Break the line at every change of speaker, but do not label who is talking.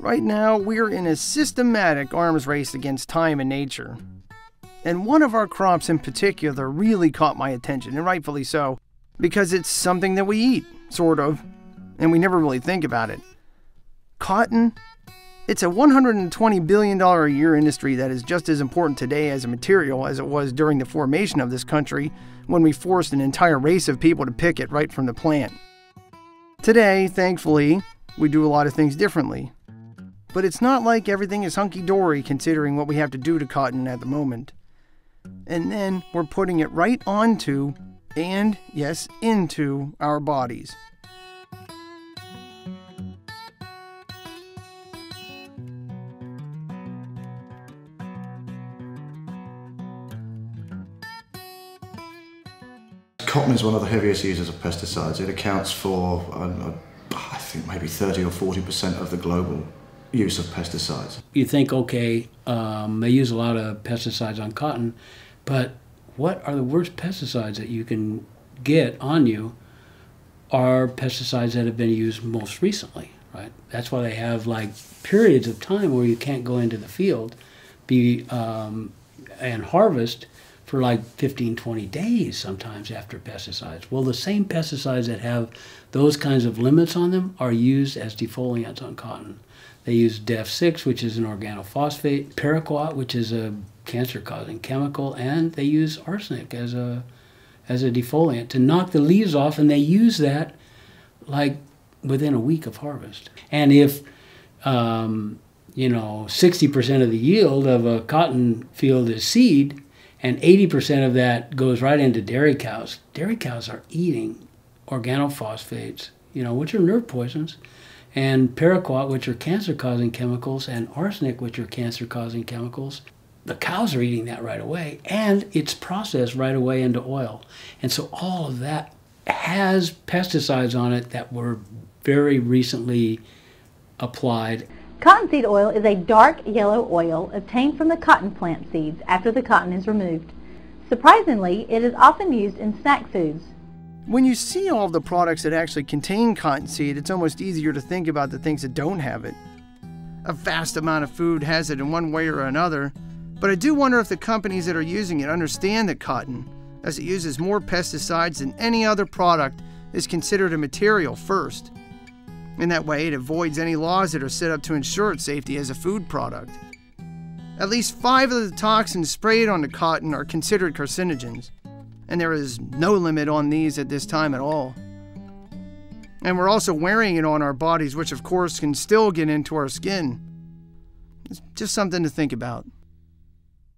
Right now, we're in a systematic arms race against time and nature. And one of our crops in particular really caught my attention, and rightfully so, because it's something that we eat, sort of, and we never really think about it. Cotton. It's a $120 billion a year industry that is just as important today as a material as it was during the formation of this country when we forced an entire race of people to pick it right from the plant. Today, thankfully, we do a lot of things differently. But it's not like everything is hunky-dory considering what we have to do to cotton at the moment. And then we're putting it right onto, and yes, into our bodies.
Cotton is one of the heaviest users of pesticides. It accounts for, I think, maybe 30 or 40% of the global use of pesticides.
You think, okay, they use a lot of pesticides on cotton, but what are the worst pesticides that you can get on you are pesticides that have been used most recently, right? That's why they have like periods of time where you can't go into the field and harvest for like 15, 20 days sometimes after pesticides. Well, the same pesticides that have those kinds of limits on them are used as defoliants on cotton. They use DEF6, which is an organophosphate, paraquat, which is a cancer-causing chemical, and they use arsenic as a defoliant to knock the leaves off, and they use that like within a week of harvest. And if 60% of the yield of a cotton field is seed, and 80% of that goes right into dairy cows. Dairy cows are eating organophosphates, which are nerve poisons, and paraquat, which are cancer-causing chemicals, and arsenic, which are cancer-causing chemicals. The cows are eating that right away, and it's processed right away into oil. And so all of that has pesticides on it that were very recently applied.
Cottonseed oil is a dark yellow oil obtained from the cotton plant seeds after the cotton is removed. Surprisingly, it is often used in snack foods.
When you see all of the products that actually contain cottonseed, it's almost easier to think about the things that don't have it. A vast amount of food has it in one way or another, but I do wonder if the companies that are using it understand that cotton, as it uses more pesticides than any other product, is considered a material first. In that way, it avoids any laws that are set up to ensure its safety as a food product. At least 5 of the toxins sprayed onto cotton are considered carcinogens, and there is no limit on these at this time at all. And we're also wearing it on our bodies, which of course can still get into our skin. It's just something to think about.